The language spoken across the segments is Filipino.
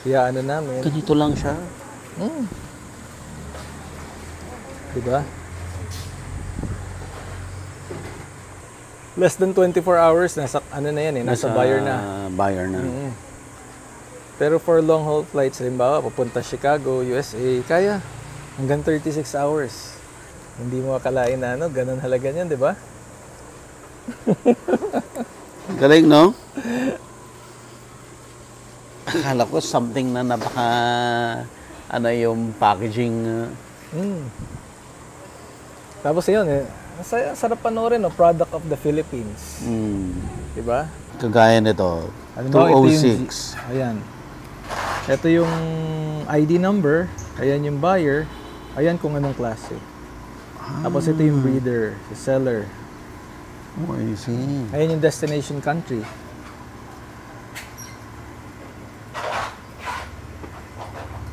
Kaya ano namin. Ganito lang siya. Diba? Less than 24 hours, nasa ano na yan eh, nasa buyer na. Buyer na. Pero for long haul flights, halimbawa, papunta Chicago, USA, kaya hanggang 36 hours. Hindi mo akalain na ano, ganun halaga niyan, di ba? Galing, no? Akala ko something na napaka, ano yung packaging. Tapos yun eh, sarap panoorin, no? Product of the Philippines. Di ba? Kagaya nito, Halimbawa, 206. Ayan. Ito yung ID number, ayan yung buyer, ayan kung anong klase. Tapos ito yung breeder, the seller. Oh, I see. Ayan yung destination country.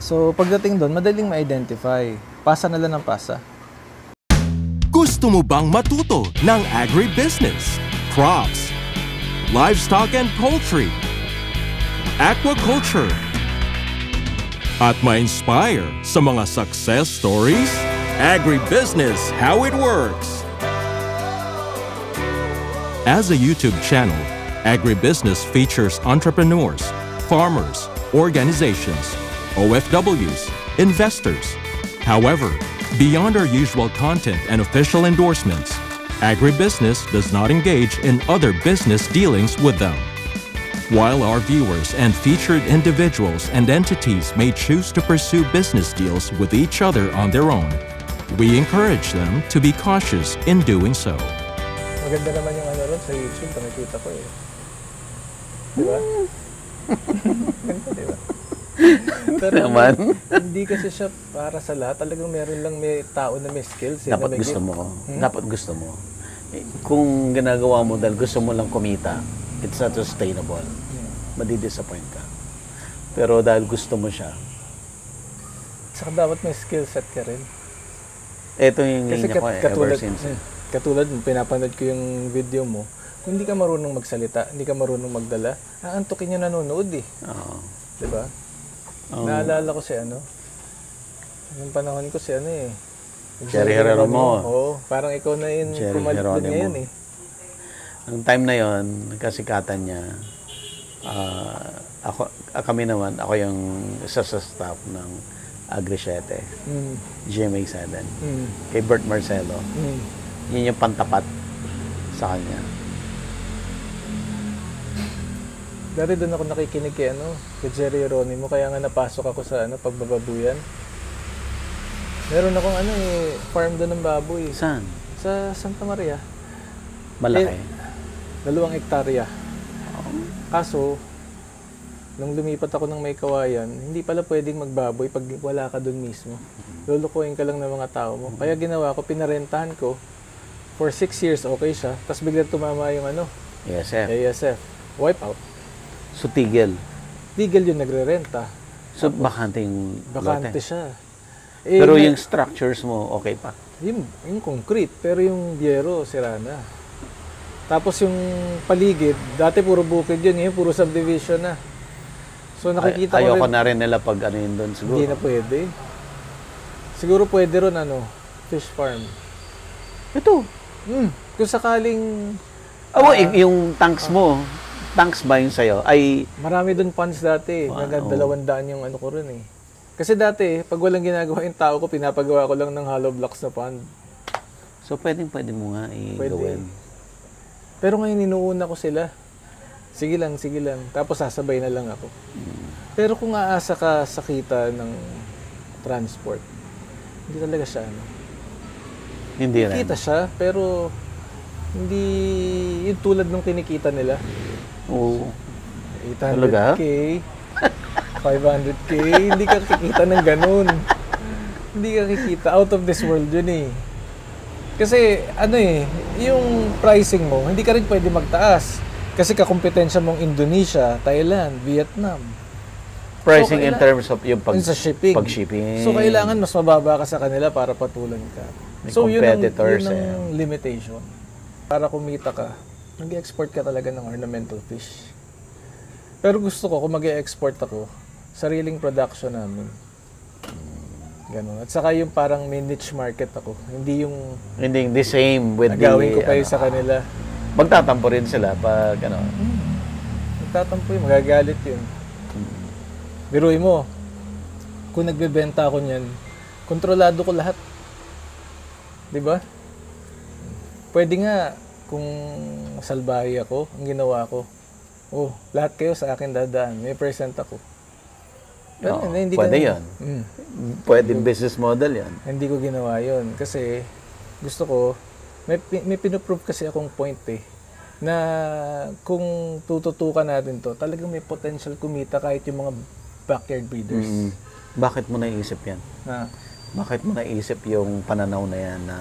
So, pagdating doon, madaling ma-identify. Pasa na lang ng pasa. Gusto mo bang matuto ng agribusiness, crops, livestock and poultry, aquaculture, at ma-inspire sa mga success stories? Agribusiness, how it works! As a YouTube channel, Agribusiness features entrepreneurs, farmers, organizations, OFWs, investors. However, beyond our usual content and official endorsements, Agribusiness does not engage in other business dealings with them. While our viewers and featured individuals and entities may choose to pursue business deals with each other on their own, we encourage them to be cautious in doing so. Maganda naman yung ano ron sa YouTube, nakikita ko eh. Diba? Ganda, diba? Pero Naman. hindi kasi siya para sa lahat. Talagang meron lang may tao na may skills. Eh, Dapat gusto mo. Dapat gusto mo. Kung ginagawa mo dahil gusto mo lang kumita, it's not sustainable. Madi-disappoint ka. Pero dahil gusto mo siya. Saka dapat may skill set ka rin. Ito yung Kasi niya ko ever since. Katulad, pinapanood ko yung video mo, kung hindi ka marunong magsalita, hindi ka marunong magdala, aantukin yung nanonood eh. Oo. Diba? Naalala ko si ano, yung panahon ko si ano eh. Jerry Geronimo. Oo, parang ikaw na yun, pumalit doon ngayon eh. Ang time na yon, kasikatan niya, kami naman, ako yung isa sa staff ng Agri 7, GMA 7, kay Bert Marcelo. Yun yung pantapat sa kanya. Dati doon ako nakikinig kay Jerry Geronimo, kaya nga napasok ako sa pagbababuyan. Meron akong farm doon ng baboy. Saan? Sa Santa Maria. Malaki? 2 hektarya. Kaso, nung lumipat ako ng May Kawayan, hindi pala pwedeng magbaboy pag wala ka doon mismo. Lulukuhin ka lang ng mga tao mo. Kaya ginawa ko, pinarentahan ko. For 6 years, okay siya. Tapos biglang tumama yung ASF. Wipe out. So, tigil? Tigil yung nagre-renta. So, bakante yung bakante lote? siya. Pero yung structures mo, okay pa? Yung concrete, pero yung biyero, sira na. Tapos yung paligid, dati puro bukid yun, puro subdivision na. So nakikita ko rin. Ayoko na rin nila pag ano yun doon siguro. Hindi na pwede. Siguro pwede ron fish farm. Ito. Kung sakaling... yung tanks mo, tanks ba yung sa'yo? Ay... Marami doon funds dati. Wow. 200 yung ko rin eh. Kasi dati, pag walang ginagawa yung tao ko, pinapagawa ko lang ng hollow blocks na pond. So pwede mo nga i-gawin. Pero ngayon inuuna ko sila. Sige lang. Tapos sasabay na lang ako. Pero kung aasa ka sa kita ng transport, hindi talaga siya. Hindi rin. Kita siya, pero hindi yung tulad ng kinikita nila. Oo. 800K, 500K, hindi ka kikita ng ganun. Hindi ka kikita. Out of this world yun eh. Kasi yung pricing mo, hindi ka rin pwede magtaas. Kasi kakompetensya mong Indonesia, Thailand, Vietnam. Pricing in terms of yung sa shipping. Pag-shipping. So kailangan mas mababa ka sa kanila para patulan ka. May So yun competitors, ang limitation. Para kumita ka, nag-export ka talaga ng ornamental fish. Pero gusto ko, kung mag-export ako, sariling production namin. Ganun. At saka yung parang may niche market ako. Hindi yung Hindi the same with nagawin ko pa yun sa kanila. Magtatampo rin sila pag Magtatampo yun, magagalit yun. Biruin mo, kung nagbebenta ako niyan, kontrolado ko lahat. Di ba? Pwede nga, kung salbahe ako, ang ginawa ko, lahat kayo sa akin dadaan, may present ako. Pero, hindi pwede yan. Pwede business model yan. Hindi ko ginawa yun. Kasi, gusto ko, may pinoprove kasi akong point na kung tututukan natin to, talagang may potential kumita kahit yung mga backyard breeders. Bakit mo naisip yan? Bakit mo naisip yung pananaw na yan na...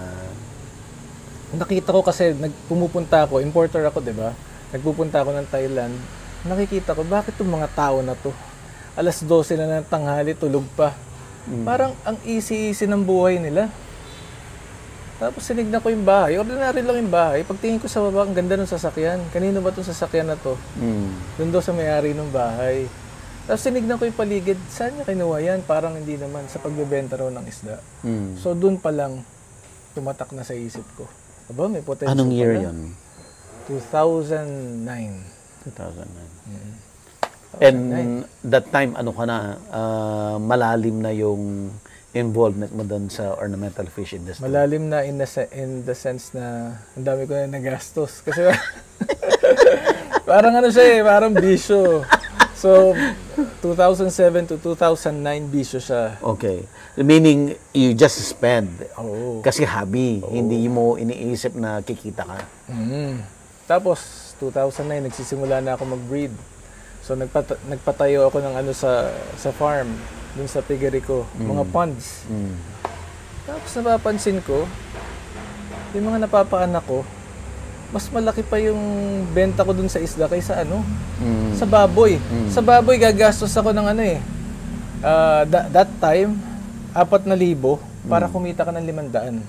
Nakita ko kasi, pumupunta ako, importer ako, di ba? Nagpupunta ako ng Thailand, nakikita ko, bakit itong mga tao na to? Alas 12 na ng tanghali, tulog pa. Parang ang easy-easy ng buhay nila. Tapos sinignan ko yung bahay. Ordinary lang yung bahay. Pagtingin ko sa baba, ang ganda ng sasakyan. Kanino ba itong sasakyan na to? Doon daw sa may-ari ng bahay. Tapos sinignan ko yung paligid. Saan niya kinuha yan? Parang hindi naman. Sa pagbebenta raw ng isda. So doon pa lang, tumatak na sa isip ko. Aba, may potential. Anong year pala. yun? 2009. 2009. And that time, ano ka na, malalim na yung involvement mo doon sa ornamental fish industry? Malalim na in the sense na ang dami ko na nagastos. Kasi parang ano siya parang bisyo. So, 2007 to 2009 bisyo siya. Okay. Meaning, you just spend. Oo. Kasi hobby. Hindi mo iniisip na kikita ka. Tapos, 2009, nagsisimula na ako mag-breed. So, nagpatayo ako ng ano sa farm, dun sa piggery ko, mga ponds. Tapos, napapansin ko, yung mga napapaanak ko, mas malaki pa yung benta ko dun sa isda kaysa sa baboy. Sa baboy, gagastos ako ng that time, 4,000 para kumita ka ng 500.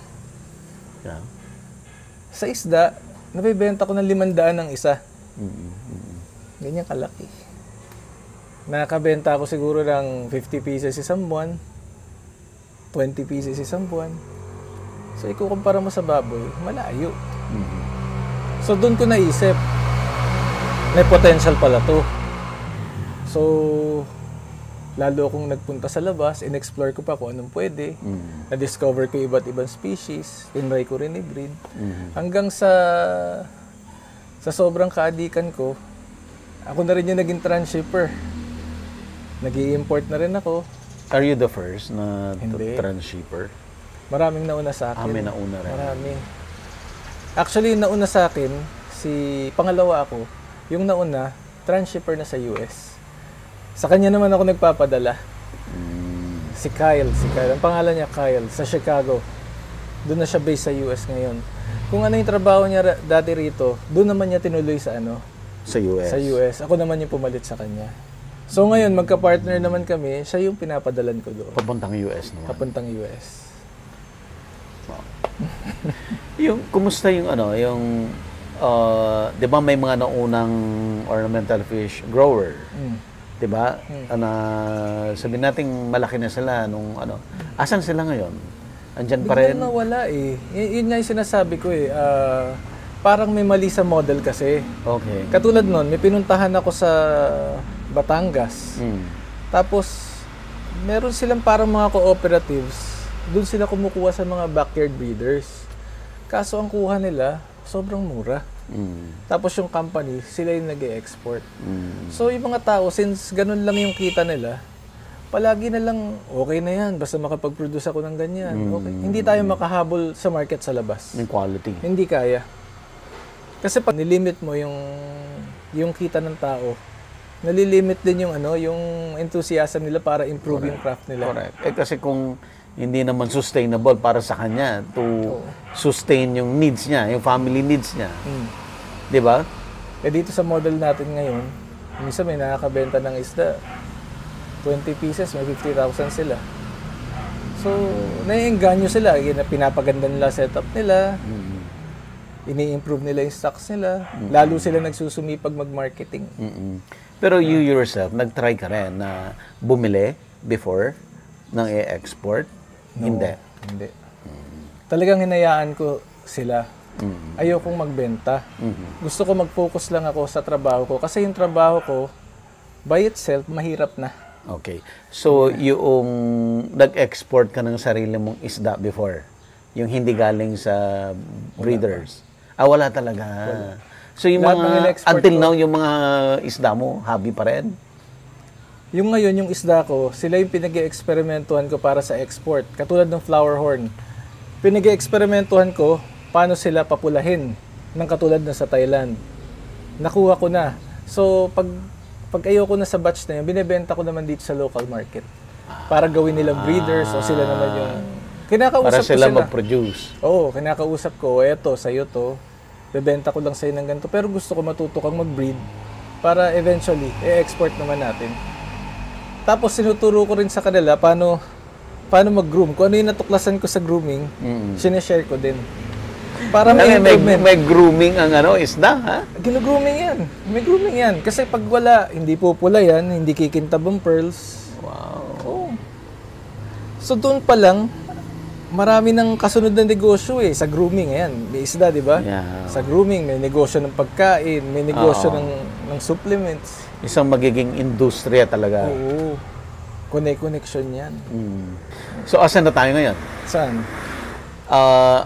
Yeah. Sa isda, nabibenta ko ng 500 ang isa. Ganyan kalaki. Nakabenta ako siguro ng 50 pieces isang buwan, 20 pieces isang buwan. So, ikukumpara mo sa baboy, malayo. So, doon ko naisip, may potential pala to. So, lalo akong nagpunta sa labas, in-explore ko pa kung anong pwede. Na-discover ko iba't ibang species, tinry ko rin i-breed. Hanggang sa sobrang kaadikan ko, ako na rin yung naging transshipper. Nag-i-import na rin ako. Are you the first na Hindi. transshipper? Maraming nauna sa akin. May nauna rin. Marami. Actually, nauna sa akin, pangalawa ako, yung nauna, transshipper na sa US. Sa kanya naman ako nagpapadala. Si Kyle. Ang pangalan niya Kyle, sa Chicago. Doon na siya based sa US ngayon. Kung ano yung trabaho niya dati rito, doon naman niya tinuloy sa Sa US? Sa US. Ako naman yung pumalit sa kanya. So ngayon, magka-partner naman kami, siya yung pinapadalan ko doon. Papuntang US naman? Papuntang US. Kumusta yung di ba may mga naunang ornamental fish grower? Di ba? Sabihin natin malaki na sila nung asan sila ngayon? Andyan pa rin? Biglang nawala yun nga yung sinasabi ko parang may mali sa model kasi. Okay. Katulad nun, may pinuntahan ako sa Batangas. Tapos, meron silang parang mga cooperatives. Doon sila kumukuha sa mga backyard breeders. Kaso ang kuha nila, sobrang mura. Tapos yung company, sila yung nag-e-export. So yung mga tao, since ganun lang yung kita nila, palagi na lang, okay na yan, basta makapag-produce ako ng ganyan. Okay. Hindi tayo makahabol sa market sa labas. Yung quality. Hindi kaya. Kasi pag nilimit mo yung kita ng tao, nalilimit din yung yung enthusiasm nila para improve yung craft nila. Correct. Kasi kung hindi naman sustainable para sa kanya to sustain yung needs niya, yung family needs niya. 'Di ba? Dito sa model natin ngayon, minsan may nakakabenta ng isda 20 pieces, may 50,000 sila. So, naiengganyo sila, pinapaganda nila setup nila. ini-improve nila yung stocks nila, lalo sila nagsusumipag mag-marketing. Pero you yourself, nag-try ka rin na bumili before ng i-export? Hindi. Hindi. Talagang hinayaan ko sila. Ayokong magbenta. Gusto ko mag-focus lang ako sa trabaho ko. Kasi yung trabaho ko, by itself, mahirap na. Okay. So, yung nag-export ka ng sarili mong isda before? Yung hindi galing sa breeders? Wala talaga. So, yung Lahat ng mga, in-export until ko- now, yung mga isda mo, hobby pa rin? Yung ngayon, yung isda ko, sila yung pinag-experimentuhan ko para sa export. Katulad ng flower horn. Pinag-experimentuhan ko paano sila papulahin ng katulad na sa Thailand. Nakuha ko na. So, pag ayoko na sa batch na yun, binebenta ko naman dito sa local market. Para gawin nilang breeders o sila naman yung... Kinakausap Para ko sila sila. mag-produce. Oo, kinakausap ko, eto, sa'yo to. Bebenta ko lang sa'yo ng ganito. Pero gusto ko matuto kang mag-breed para eventually, i-export naman natin. Tapos sinuturo ko rin sa kanila paano mag-groom. Kung ano yung natuklasan ko sa grooming, sineshare ko din. Para may improvement. May grooming ang isda, ha? Gino-grooming yan. May grooming yan. Kasi pag wala, hindi pupula yan, hindi kikintab ang pearls. Wow. Oo. So doon pa lang, marami ng kasunod na negosyo sa grooming. Ayan, may isda, di ba? Yeah. Sa grooming, may negosyo ng pagkain, may negosyo ng supplements. Isang magiging industriya talaga. Oo. Connection yan. So, asan na tayo ngayon? Saan?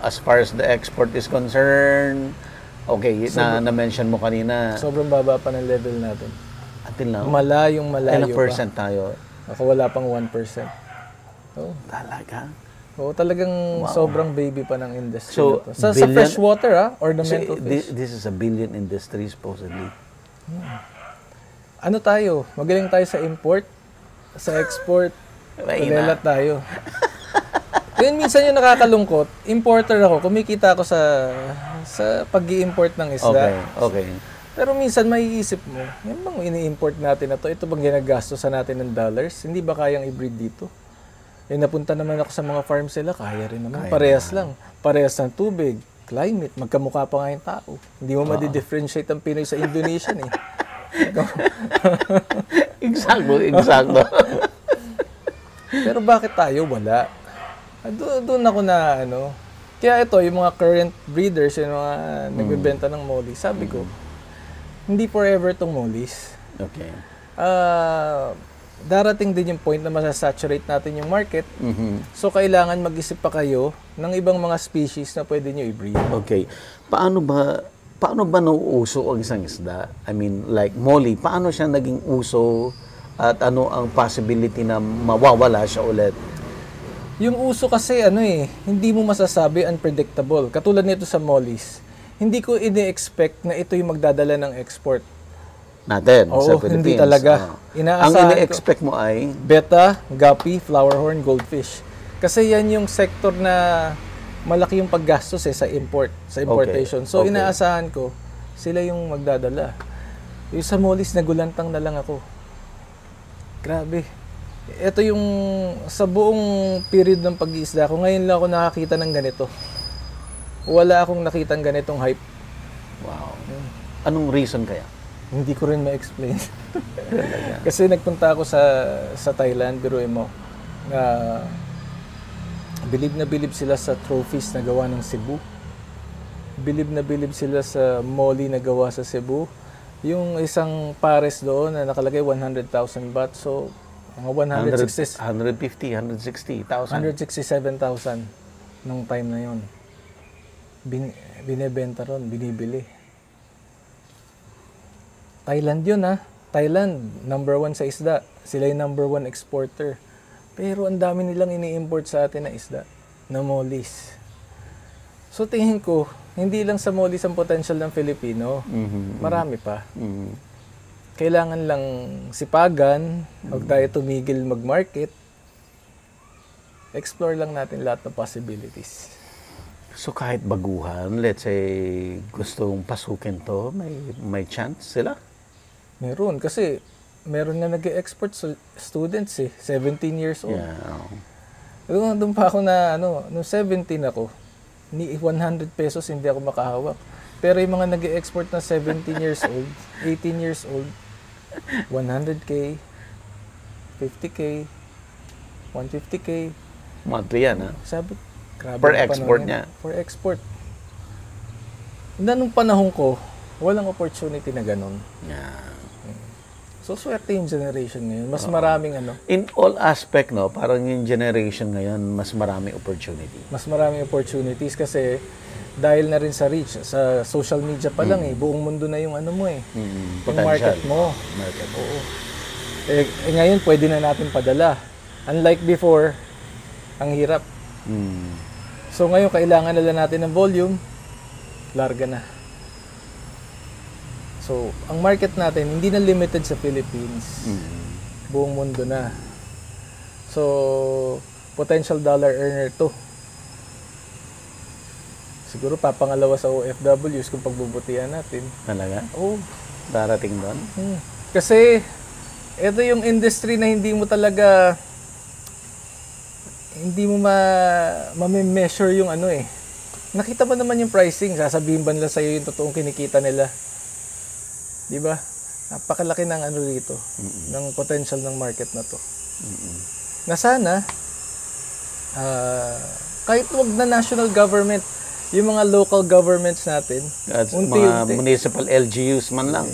As far as the export is concerned, okay, na-mention mo kanina, Sobrang baba pa ng level natin. until now, Malayong malayo ilang percent tayo? Ako wala pang 1%. Oo. Talaga? Oo, talagang sobrang baby pa ng industry So, na to. Sa billion- freshwater, ornamental So, fish. this is a billion industry supposedly. Ano tayo? Magaling tayo sa import, sa export. Palela tayo. Yun minsan yung nakakalungkot. Importer ako, kumikita ako sa pag-i-import ng isda. Okay. Pero minsan maiisip mo, yan bang ini-import natin na to? Ito bang ginagastosan natin ng dollars? Hindi ba kayang i-breed dito? Napunta naman ako sa mga farm sila, kaya rin naman. Parehas lang. Parehas ng tubig, climate, magkamukha pa nga yung tao. Hindi mo ma-differentiate ang Pinoy sa Indonesian eh. Exacto. Pero bakit tayo wala? Doon ako na Kaya ito, yung mga current breeders, yung mga nagbebenta ng molly, sabi ko, hindi forever tong mollies. Okay. Darating din yung point na masasaturate natin yung market. So, kailangan mag-isip pa kayo ng ibang mga species na pwede nyo i-breed. Okay. Paano ba nauuso ang isang isda? I mean, like molly, paano siya naging uso at ano ang possibility na mawawala siya ulit? Yung uso kasi hindi mo masasabi, unpredictable. Katulad nito sa mollies. Hindi ko ini-expect na ito yung magdadala ng export. Natin sa Oo, Philippines. hindi talaga. Ang ini-expect mo ay betta, guppy, flowerhorn, goldfish. Kasi yan yung sector na malaki yung paggastos sa import, sa importation. So inaasahan ko, sila yung magdadala. Yung sa mollies, nagulantang na lang ako. Grabe. Ito yung sa buong period ng pag-iisda ko, ngayon lang ako nakakita ng ganito. Wala akong nakitang ganitong hype. wow. Anong reason kaya? Hindi ko rin ma-explain. Kasi nagpunta ako sa Thailand, biruin mo, na bilib sila sa trophies na gawa ng Cebu. Bilib sila sa molly na gawa sa Cebu. Yung isang pares doon na nakalagay 100,000 baht. So, mga 160,000. 167,000 nung time na yon. Binebenta ron, binibili. Thailand yun Thailand, number 1 sa isda. Sila yung number 1 exporter. Pero ang dami nilang ini-import sa atin na isda, na mollies. So tingin ko, hindi lang sa mollies ang potential ng Filipino. Marami pa. Kailangan lang sipagan, huwag tayo tumigil mag-market. Explore lang natin lahat ng possibilities. So kahit baguhan, let's say gustong pasukin to, may chance sila? Meron kasi meron na nag-export students 17 years old. Yeah. Doon pa ako na nung 17 ako, ni 100 pesos hindi ako makahawak. Pero yung mga nag-export na 17 years old, 18 years old, 100K, 50K, 150K. Monthly yan, ha? Sabi, grabe Per ang export panahon niya. yan. For export. Nung panahon ko, walang opportunity na ganun. Yeah. So, swerte yung generation ngayon. Mas maraming In all aspect, no, parang yung generation ngayon, mas maraming opportunity. mas maraming opportunities kasi dahil na rin sa reach, sa social media pa lang buong mundo na yung mo yung market mo. Market. Oo. Ngayon, pwede na natin padala. Unlike before, ang hirap. So ngayon, kailangan na lang natin ng volume, larga na. So, ang market natin, hindi na limited sa Philippines. Buong mundo na. So, potential dollar earner to. Siguro papangalawa sa OFWs kung pagbubutihan natin. Talaga? Oo. Darating doon? Kasi, ito yung industry na hindi mo talaga, hindi mo ma-measure yung Nakita mo naman yung pricing, sasabihin ba nila sa'yo yung totoong kinikita nila? Di ba? Napakalaki ng dito, ng potential ng market na to. Na sana, kahit wag na national government, yung mga local governments natin, Mga municipal LGUs man lang.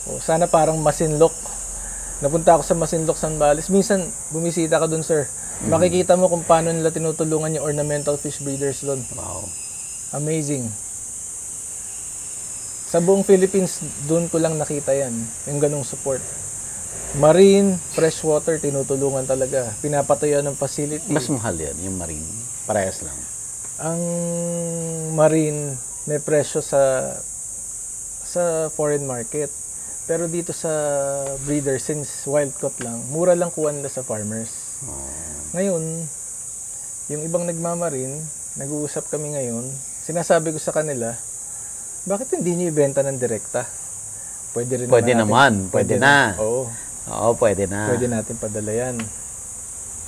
O, sana parang Masinloc. Napunta ako sa Masinloc, Zambales. Minsan, bumisita ka dun, sir. Makikita mo kung paano nila tinutulungan yung ornamental fish breeders doon. Wow. Amazing. Sa buong Philippines, doon ko lang nakita yan. Yung ganong support. Marine, freshwater, tinutulungan talaga. Pinapatayo ng facility. Mas mahal yan, yung marine. Parehas lang. Ang marine, may presyo sa foreign market. Pero dito sa breeder, since wild caught lang, mura lang kuha nila sa farmers. Ngayon, yung ibang nagmamarin, nag-uusap kami ngayon, sinasabi ko sa kanila, bakit hindi niyo ibenta ng direkta? Pwede naman. Pwede na. Oo. Oo, pwede na. Pwede natin padala yan.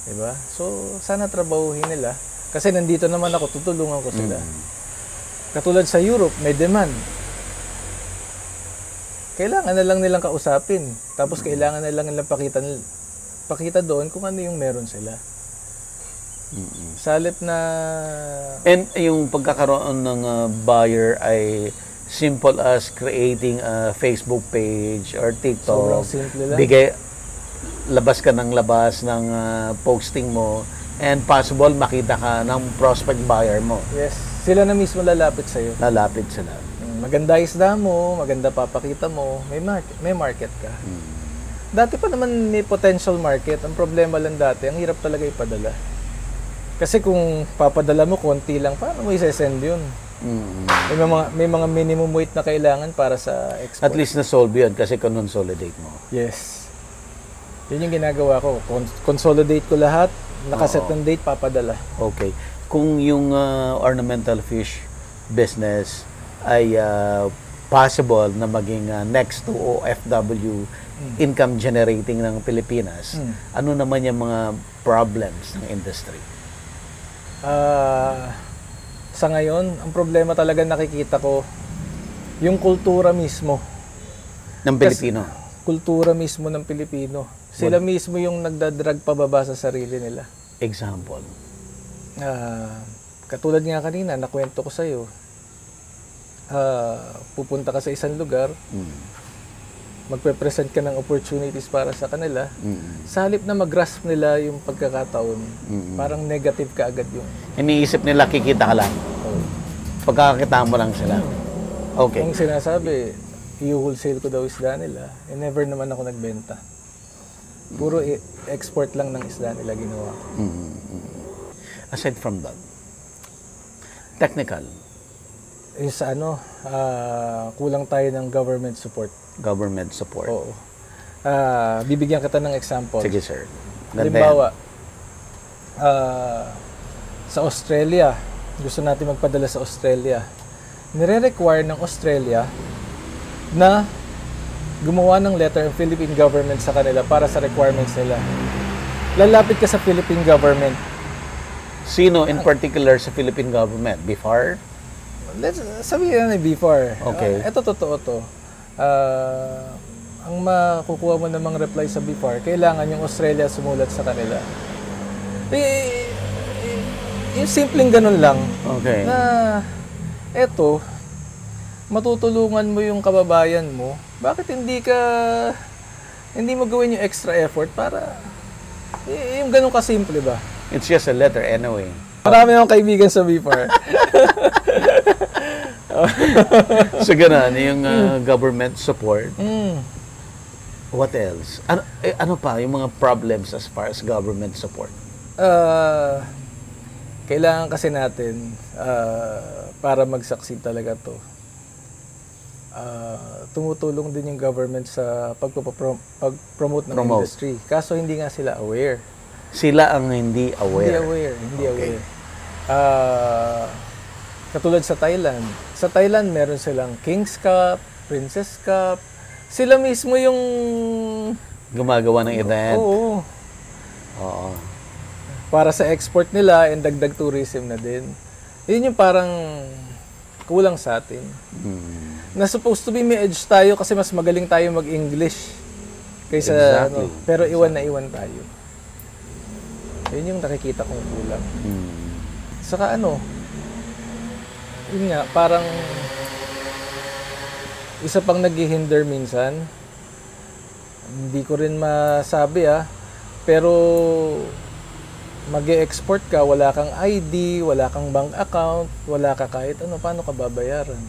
Diba? So, sana trabahuhin nila. Kasi nandito naman ako, tutulungan ko sila. Katulad sa Europe, may demand. Kailangan na lang nilang kausapin. Tapos kailangan na lang nilang pakita doon kung ano yung meron sila. Sa halip na... And yung pagkakaroon ng buyer ay simple as creating a Facebook page or TikTok. Sobrang simple lang. Labas ka ng labas ng posting mo and possible makita ka ng prospect buyer mo. Yes. Sila na mismo lalapit sa'yo. Lalapit sila. Maganda isda mo, maganda papakita mo, may market ka. Dati pa naman may potential market. Ang problema lang dati, ang hirap talaga ipadala. Kasi kung papadala mo, konti lang, paano mo i-send yun? May mga minimum weight na kailangan para sa export. At least na-solve yun kasi consolidate mo. Yes. Yun yung ginagawa ko. Consolidate ko lahat, nakaset ng date, papadala. Okay. Kung yung ornamental fish business ay possible na maging next to OFW income generating ng Pilipinas, ano naman yung mga problems ng industry? Sa ngayon, ang problema talaga nakikita ko, yung kultura mismo. Ng Pilipino? Kultura mismo ng Pilipino. Sila mismo yung nagdadrag pababa sa sarili nila. Example? Katulad nga kanina, nakwento ko sa'yo, pupunta ka sa isang lugar, magpe-present ka ng opportunities para sa kanila, sa halip na mag-grasp nila yung pagkakataon, parang negative ka agad yung... Iniisip nila, kikita ka lang. Pagkakakita mo lang sila. Okay. Kung sinasabi, i-wholesale ko daw isda nila, never naman ako nagbenta. Puro export lang ng isda nila ginawa ko. Aside from that, technical. Yung sa kulang tayo ng government support. Government support. Oo. Bibigyan kita ng example. Sige, sir. Halimbawa, sa Australia, gusto natin magpadala sa Australia. Nire-require ng Australia na gumawa ng letter ng Philippine government sa kanila para sa requirements nila. Lalapit ka sa Philippine government. Sino in particular sa Philippine government? BIFAR? Sabihin na before. Okay. Ito totoo to. Ang makukuha mo namang reply sa BIFAR, kailangan yung Australia sumulat sa kanila. Yung simpleng ganun lang. Okay. Na eto, matutulungan mo yung kababayan mo. Bakit hindi mo gawin yung extra effort para yung ganun kasimple ba? It's just a letter anyway. Marami akong kaibigan sa BIFAR. So ganun, yung government support. What else? Ano pa yung mga problems as far as government support? Kailangan kasi natin para mag-succeed talaga to. Tumutulong din yung government sa pag-promote ng industry. Kaso hindi nga sila aware. Sila ang hindi aware. Hindi aware. Katulad sa Thailand. Sa Thailand, meron silang King's Cup, Princess Cup. Sila mismo yung gumagawa ng event. Oo. Oo. Para sa export nila and dagdag tourism na din. Yun yung parang kulang sa atin. Na supposed to be may edge tayo kasi mas magaling tayo mag-English kaysa Exactly. pero iwan na iwan tayo. Yun yung nakikita kong kulang. Saka yun nga, parang isa pang naghihinder minsan, hindi ko rin masabi pero mag-e-export ka, wala kang ID, wala kang bank account, wala ka kahit paano ka babayaran?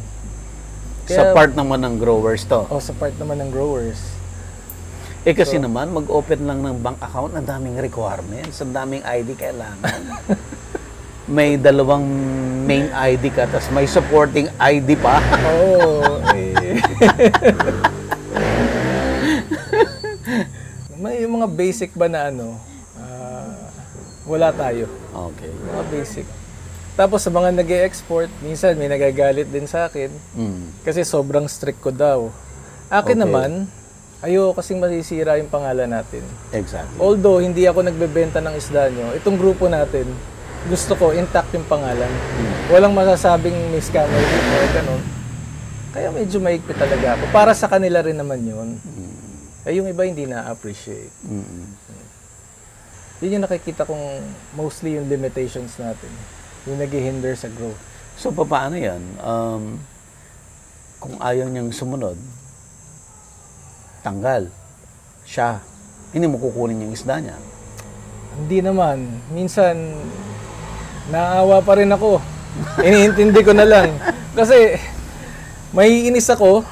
Sa part naman ng growers to. Sa part naman ng growers. Kasi naman, mag-open lang ng bank account, ang daming requirements, ang daming ID kailangan. May dalawang main ID ka, tapos may supporting ID pa. May mga basic ba na wala tayo. Okay. Mga basic. Tapos sa mga nag-e-export, minsan may nagagalit din sa akin kasi sobrang strict ko daw. Akin naman, ayoko kasing masisira yung pangalan natin. Exactly. Although hindi ako nagbebenta ng isda nyo, itong grupo natin, gusto ko intact yung pangalan. Walang masasabing may scammer dito or ganun. Kaya medyo maigpit talaga ako. Para sa kanila rin naman yun. Yung iba hindi na-appreciate. Yun yung nakikita kong mostly yung limitations natin. Yung nag-hinder sa growth. So, paano yan? Kung ayaw niyang sumunod, tanggal. Siya. Hindi mo kukunin yung isda niya. Hindi naman. Minsan, naawa pa rin ako. Iniintindi ko na lang. Kasi, may inis ako,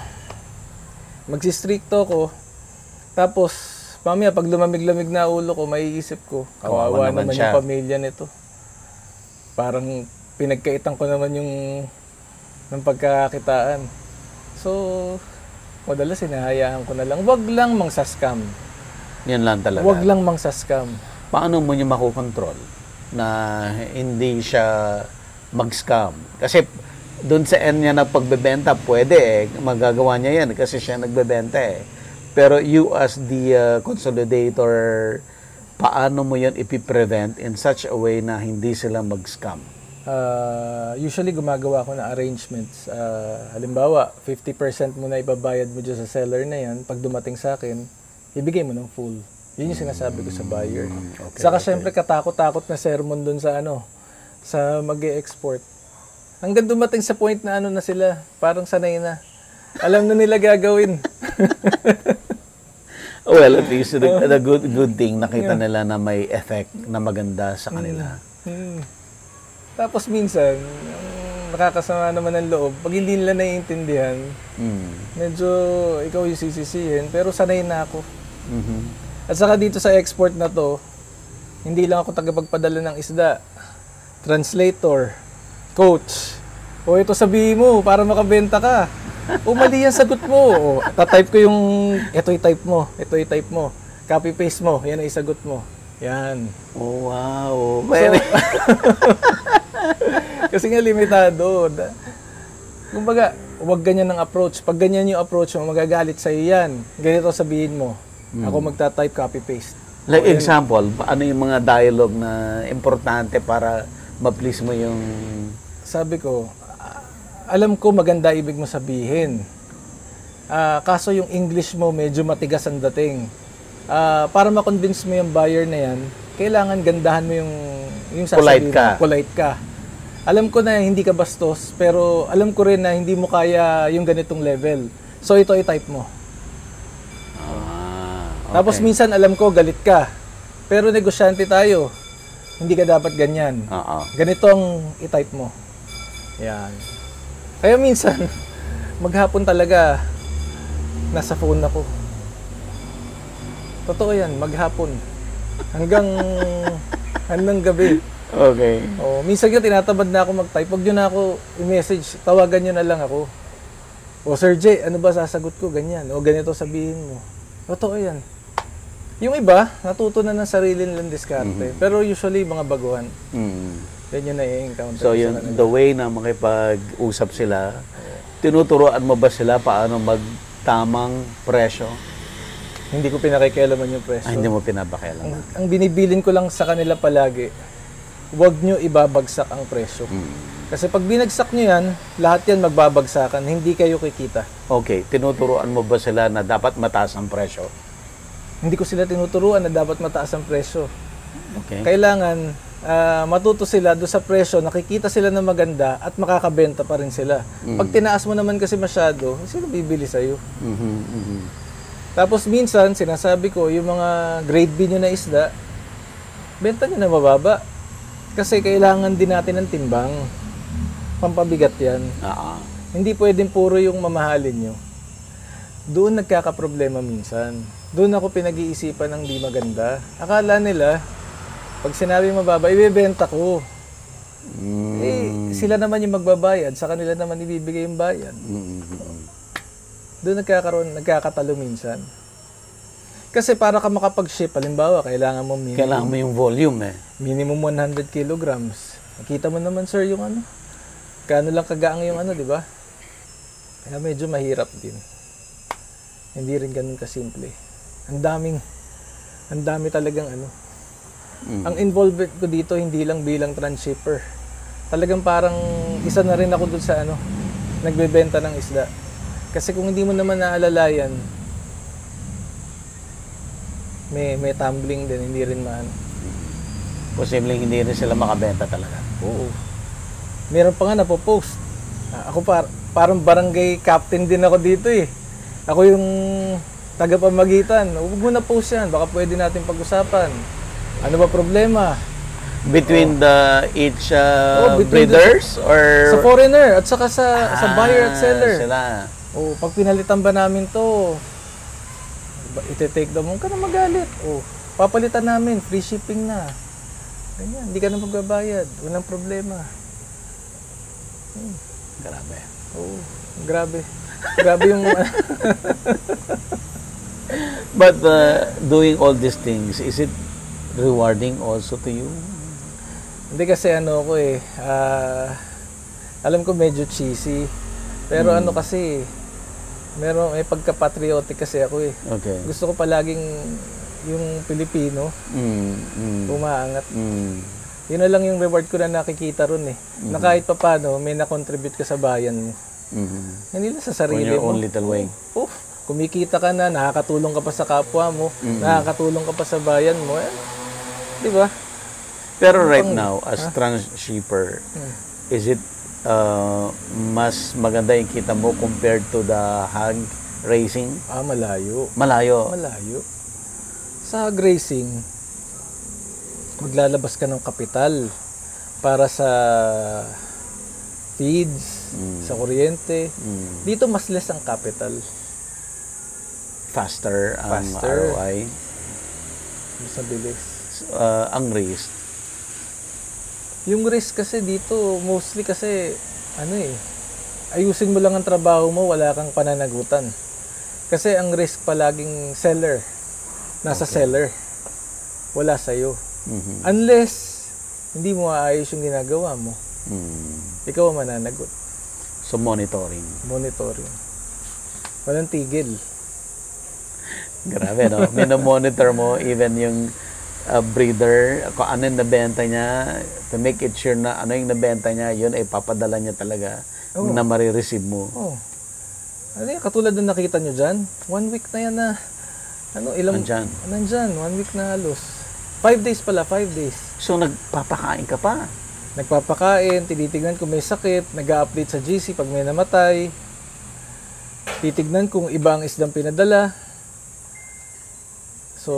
magsistrikto ako, tapos, mamaya, pag lumamig-lamig na ulo ko, maiisip ko, kawawa naman yung pamilya nito. Parang pinagkaitan ko naman ng pagkakakitaan. So, madalas hinahayaan ko na lang, wag lang mangsa-scam. Yan lang talaga. Wag lang mangsa-scam. Paano mo niya makokontrol na hindi siya mag-scam? Kasi doon sa end niya na pagbebenta, pwede magagawa niya yan kasi siya nagbebenta Pero you as the consolidator, paano mo yan ipiprevent in such a way na hindi sila mag-scam? Usually gumagawa ako ng arrangements. Halimbawa, 50% mo na ibabayad mo dyan sa seller na yan. Pag dumating sa akin, ibigay mo ng full. Yun yung sinasabi ko sa buyer. Saka syempre katakot-takot na sermon dun sa sa mag-e-export. Hanggang dumating sa point na na sila, parang sanay na. Alam na nila gagawin. Well, at least the good thing, nakita nila na may effect na maganda sa kanila. Tapos minsan, nakakasama naman ng loob. Pag hindi nila naiintindihan, medyo ikaw yung sisisihin, pero sanay na ako. At saka dito sa export na to, hindi lang ako tagapagpadala ng isda. Translator, coach. O ito sabihin mo, para makabenta ka. O mali yan sagot mo. O tatype ko yung, ito i-type mo, ito i-type mo. Copy-paste mo, yan ang isagot mo. Yan. Oh, wow. Kasi nga limitado. Kumbaga, huwag ganyan ang approach. Pag ganyan yung approach mo, magagalit sa'yo yan. Ganito sabihin mo. Ako magta-type, copy-paste. Like example, ano yung mga dialogue na importante para ma-please mo yung... Sabi ko, alam ko maganda ibig mo sabihin. Kaso yung English mo medyo matigas ang dating. Para ma-convince mo yung buyer na yan, kailangan gandahan mo yung sasabihin mo. Polite ka. Alam ko na hindi ka bastos, pero alam ko rin na hindi mo kaya yung ganitong level. So ito i-type mo. Okay. Tapos minsan alam ko galit ka, pero negosyante tayo. Hindi ka dapat ganyan. Ganito ang i-type mo. Yan. Kaya minsan, maghapon talaga, nasa phone ako. Totoo yan, maghapon. Hanggang gabi. Okay. Minsan nga tinatamad na ako mag-type. Huwag nyo na ako i-message. Tawagan nyo na lang ako. Sir J, ano ba sasagot ko? Ganyan. Ganito sabihin mo. Totoo yan. Yung iba, natuto na ng sarili nilang diskarte. Pero usually, mga baguhan. Yan yung na-encounter. So, the way na makipag-usap sila, tinuturoan mo ba sila paano magtamang presyo? Hindi ko pinakikialaman yung presyo. Hindi mo pinapakialaman. Ang binibilin ko lang sa kanila palagi, huwag nyo ibabagsak ang presyo. Kasi pag binagsak nyo yan, lahat yan magbabagsakan. Hindi kayo kikita. Okay. Tinuturoan mo ba sila na dapat mataas ang presyo? Hindi ko sila tinuturuan na dapat mataas ang presyo. Okay. Kailangan matuto sila doon sa presyo, nakikita sila na maganda at makakabenta pa rin sila. Pag tinaas mo naman kasi masyado, sino bibili sa'yo? Tapos minsan, sinasabi ko, yung mga grade B nyo na isda, benta nyo na mababa. Kasi kailangan din natin ng timbang. Pampabigat yan. Hindi pwedeng puro yung mamahalin nyo. Doon nagkakaproblema minsan. Doon ako pinag-iisipan ng di maganda. Akala nila, pag sinabi mababa, ibebenta ko. Sila naman yung magbabayad, sa kanila naman ibibigay yung bayad. Doon nagkakatalo minsan. Kasi para ka makapag-ship, halimbawa, kailangan mo yung volume minimum 100 kilograms. Nakita mo naman, sir, yung ano. Kano lang kagaang yung ano, di ba? Kaya medyo mahirap din. Hindi rin ganun kasimple. Ang dami talagang ano. Ang involvement ko dito, hindi lang bilang transshipper. Talagang parang isa na rin ako dun sa ano, nagbebenta ng isda. Kasi kung hindi mo naman naalalayan, may tumbling din, hindi rin maano. Posibleng hindi rin sila makabenta talaga. Oo. Meron pa nga napopost. Ako parang barangay captain din ako dito eh. Ako yung tagapamagitan. Huwag mo na post yan, baka pwede natin pag-usapan. Ano ba problema? Between each between breeders or sa foreigner at saka sa buyer at seller. Sila. Pag pinalitan ba namin to, ite-take down mo ka na magalit. Papalitan namin, free shipping na. Ganyan, hindi ka na magbabayad. Walang problema. Grabe. Grabe. Grabe yung... But doing all these things, is it rewarding also to you? Hindi kasi ano ko alam ko medyo cheesy. Pero ano kasi, may pagka-patriotic kasi ako eh. Okay. Gusto ko palaging yung Pilipino umaangat. Yun na lang yung reward ko na nakikita ron eh. Na kahit papano, may na-contribute ka sa bayan mo. Hindi lang sa sarili On your mo. own little way. Kumikita ka na, nakakatulong ka pa sa kapwa mo, nakakatulong ka pa sa bayan mo. Di ba? Pero right now, as transshipper, is it mas maganda yung kita mo compared to the hog racing? Malayo. Malayo. Sa hog racing, maglalabas ka ng kapital para sa feeds, sa kuryente. Dito mas less ang capital. Faster ang ROI. Mas mabilis. Ang risk. Yung risk kasi dito, mostly kasi, ayusin mo lang ang trabaho mo, wala kang pananagutan. Kasi ang risk palaging seller. Nasa seller. Wala sa'yo. Unless, hindi mo maayos yung ginagawa mo. Ikaw ang mananagot. So, monitoring. Walang tigil. Grabe, no? Minomonitor mo even yung breeder, kung ano yung nabenta niya, to make it sure na ano yung nabenta niya, yun ay papadala niya talaga na marireceive mo. Oh. Ano yan, katulad na nakita nyo dyan, 1 week na yan na, nandyan, 1 week na halos. 5 days pala, 5 days. So, nagpapakain ka pa? Nagpapakain, tinitignan kung may sakit, nag-update sa GC pag may namatay, titignan kung iba ang isdang pinadala. So,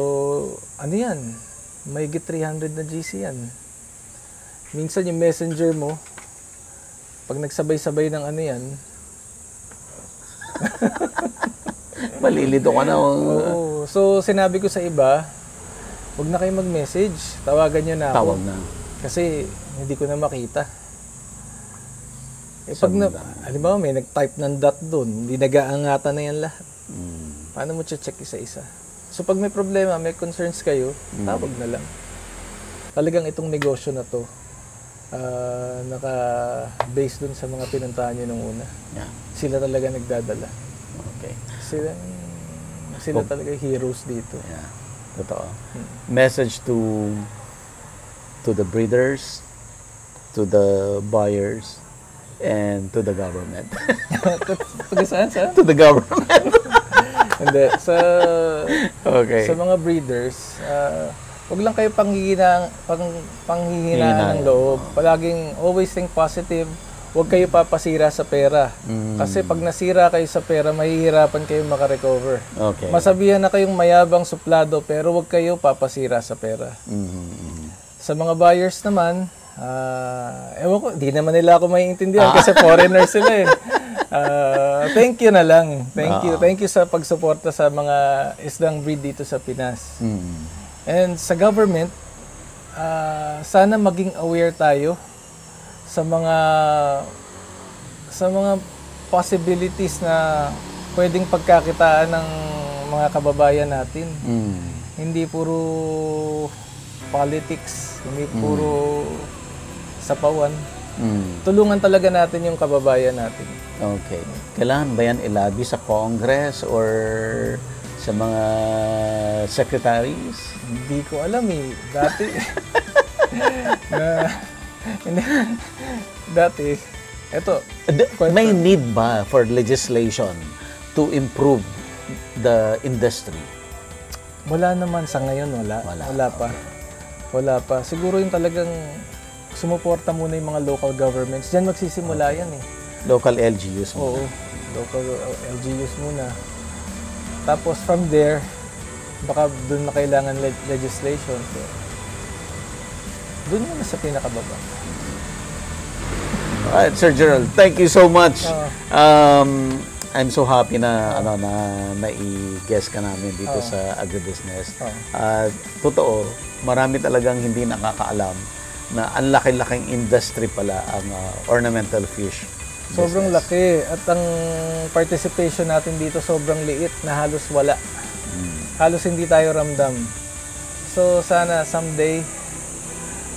ano yan? May 300 na GC yan. Minsan yung messenger mo, pag nagsabay-sabay ng ano yan, malilito ka na. Oo. So, sinabi ko sa iba, huwag na kayo mag-message. Tawagan nyo na ako. Tawag na. Kasi hindi ko na makita. Eh, pag halimbawa may nag-type ng dot doon, hindi nag-aangatan na yan lahat. Paano mo check isa-isa? So, pag may problema, may concerns kayo, tawag na lang. Talagang itong negosyo na to, naka-base dun sa mga pinuntahan nyo nung una. Yeah. Sila talaga nagdadala. Okay. Sila talaga heroes dito. Yeah. Totoo. Message to the breeders, to the buyers, and to the government. Saan? To the government. Hindi. Okay. Sa mga breeders, wag lang kayo panghihinaan ng loob. Palaging always think positive. Huwag kayo papasira sa pera. Kasi pag nasira kayo sa pera, mahihirapan kayo makarecover. Okay. Masabihan na kayong mayabang suplado, pero huwag kayo papasira sa pera. Sa mga buyers naman, ewan ko, di naman nila ako maiintindihan kasi foreigner sila eh. Thank you na lang. Thank you sa pagsuporta sa mga isdang breed dito sa Pinas. And sa government, sana maging aware tayo sa mga possibilities na pwedeng pagkakitaan ng mga kababayan natin. Hindi puro politics, hindi puro sapawan. Tulungan talaga natin yung kababayan natin. Okay. Kailangan ba yan ilabi sa Congress or sa mga secretaries? Hindi ko alam eh. Dati, eto. May need ba for legislation to improve the industry? Wala naman sa ngayon, wala pa. Siguro yung talagang sumuporta muna yung mga local governments. Diyan magsisimula yan eh. Local LGUs muna. Oo, local LGUs muna. Tapos from there, baka doon na kailangan legislation. So, doon muna sa pinakababa. Alright, Sir Gerald, thank you so much. I'm so happy na i-guest ka namin dito sa agribusiness. Totoo, marami talagang hindi nakakaalam na ang laki-laking industry pala ang ornamental fish business. Sobrang laki at ang participation natin dito sobrang liit na halos wala. Halos hindi tayo ramdam. So sana someday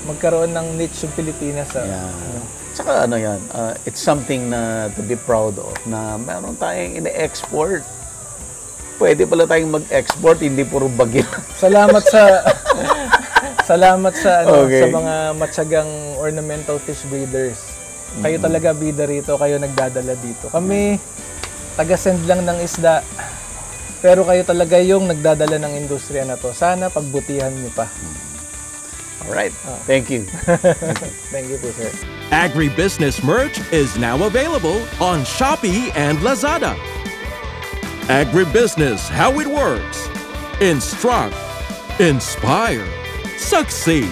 magkaroon ng niche yung Pilipinas. Tsaka ano yan, it's something na to be proud of na meron tayong ine-export. Pwede pala tayong mag-export, hindi puro bagyo. Salamat sa sa mga matyagang ornamental fish breeders. Kayo talaga bida rito, kayo nagdadala dito. Kami taga-send lang ng isda. Pero kayo talaga yung nagdadala ng industriya na to. Sana pagbutihan niyo pa. Alright. Thank you. Thank you po, sir. Agribusiness merch is now available on Shopee and Lazada. Agribusiness, how it works. Instruct, inspire, succeed.